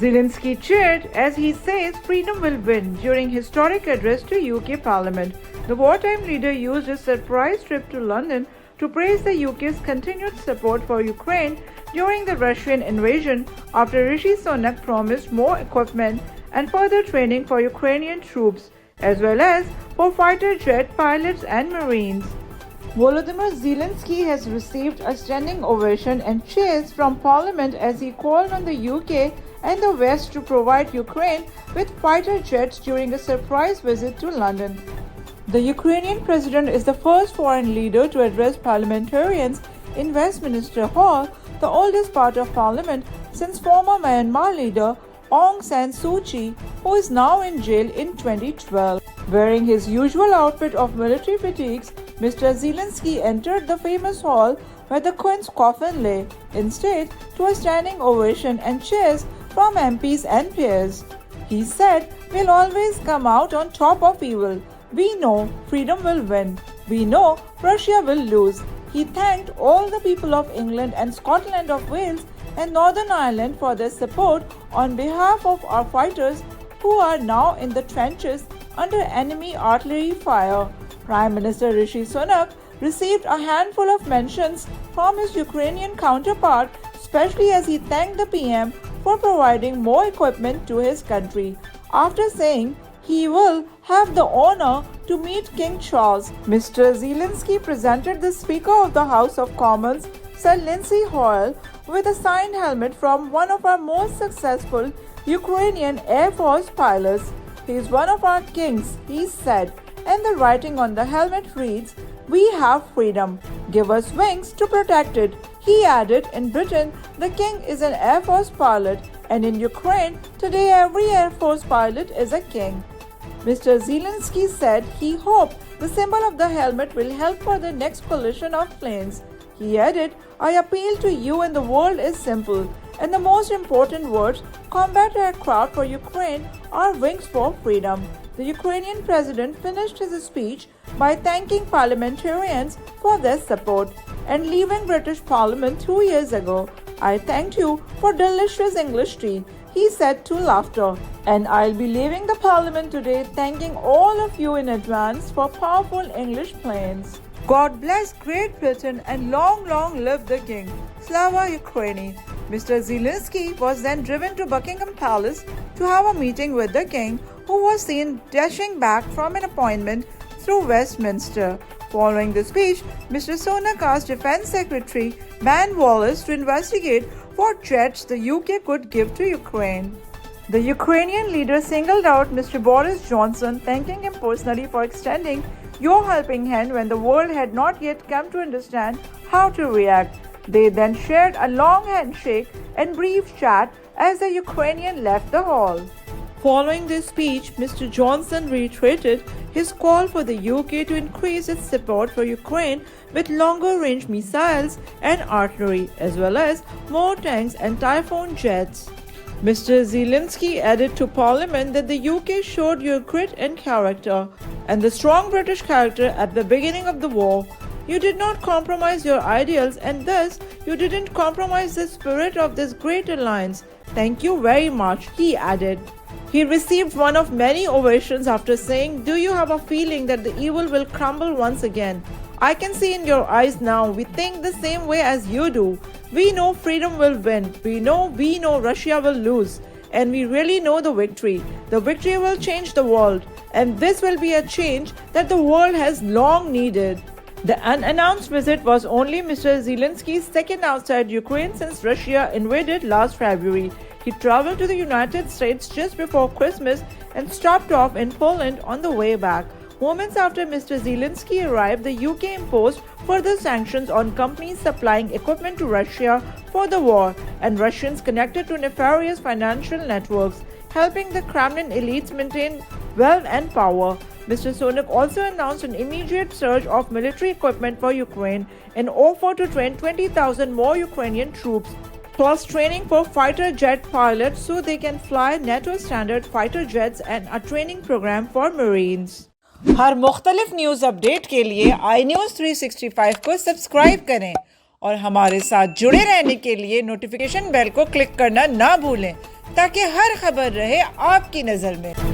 Zelenskyy cheered as he says freedom will win during historic address to UK Parliament. The wartime leader used his surprise trip to London to praise the UK's continued support for Ukraine during the Russian invasion after Rishi Sunak promised more equipment and further training for Ukrainian troops, as well as for fighter jet pilots and marines. Volodymyr Zelenskyy has received a standing ovation and cheers from Parliament as he called on the UK and the West to provide Ukraine with fighter jets during a surprise visit to London. The Ukrainian president is the first foreign leader to address parliamentarians in Westminster Hall, the oldest part of parliament, since former Myanmar leader Aung San Suu Kyi, who is now in jail in 2012. Wearing his usual outfit of military fatigues, Mr. Zelenskyy entered the famous hall where the Queen's coffin lay, instead to a standing ovation and cheers from MPs and peers. He said, "We'll always come out on top of evil. We know freedom will win. We know Russia will lose." He thanked all the people of England and Scotland of Wales and Northern Ireland for their support on behalf of our fighters who are now in the trenches under enemy artillery fire. Prime Minister Rishi Sunak received a handful of mentions from his Ukrainian counterpart, especially as he thanked the PM for providing more equipment to his country. After saying he will have the honor to meet King Charles, Mr. Zelenskyy presented the Speaker of the House of Commons, Sir Lindsay Hoyle, with a signed helmet from one of our most successful Ukrainian Air Force pilots. "He is one of our kings," he said, and the writing on the helmet reads, "We have freedom. Give us wings to protect it." He added, in Britain, the king is an Air Force pilot, and in Ukraine, today every Air Force pilot is a king. Mr. Zelenskyy said he hoped the symbol of the helmet will help for the next coalition of planes. He added, "I appeal to you and the world is simple, and the most important words, combat aircraft for Ukraine, are wings for freedom." The Ukrainian president finished his speech by thanking parliamentarians for their support and leaving British Parliament 2 years ago. "I thanked you for delicious English tea," he said to laughter, "and I'll be leaving the Parliament today thanking all of you in advance for powerful English planes. God bless Great Britain and long, long live the King. Slava Ukraini." Mr. Zelenskyy was then driven to Buckingham Palace to have a meeting with the King, who was seen dashing back from an appointment through Westminster. Following the speech, Mr. Sunak asked Defence Secretary Ben Wallace to investigate what jets the UK could give to Ukraine. The Ukrainian leader singled out Mr. Boris Johnson, thanking him personally for extending your helping hand when the world had not yet come to understand how to react. They then shared a long handshake and brief chat as the Ukrainian left the hall. Following this speech, Mr. Johnson reiterated his call for the UK to increase its support for Ukraine with longer-range missiles and artillery, as well as more tanks and Typhoon jets. Mr. Zelenskyy added to Parliament that the UK showed your grit and character, and the strong British character at the beginning of the war. You did not compromise your ideals, and thus you didn't compromise the spirit of this great alliance. Thank you very much, he added. He received one of many ovations after saying, "Do you have a feeling that the evil will crumble once again? I can see in your eyes now, we think the same way as you do. We know freedom will win. We know Russia will lose. And we really know the victory. The victory will change the world. And this will be a change that the world has long needed." The unannounced visit was only Mr. Zelenskyy's second outside Ukraine since Russia invaded last February. He traveled to the United States just before Christmas and stopped off in Poland on the way back. Moments after Mr. Zelenskyy arrived, the UK imposed further sanctions on companies supplying equipment to Russia for the war and Russians connected to nefarious financial networks, helping the Kremlin elites maintain wealth and power. Mr. Sunak also announced an immediate surge of military equipment for Ukraine and offered to train 20,000 more Ukrainian troops, plus training for fighter jet pilots so they can fly NATO standard fighter jets and a training program for Marines. हर मुख्तलिफ news update के लिए iNews365 को subscribe करें और हमारे साथ जुड़े रहने के लिए नोटिफिकेशन बेल को क्लिक करना ना भूलें ताकि हर खबर रहे आपकी नजर में।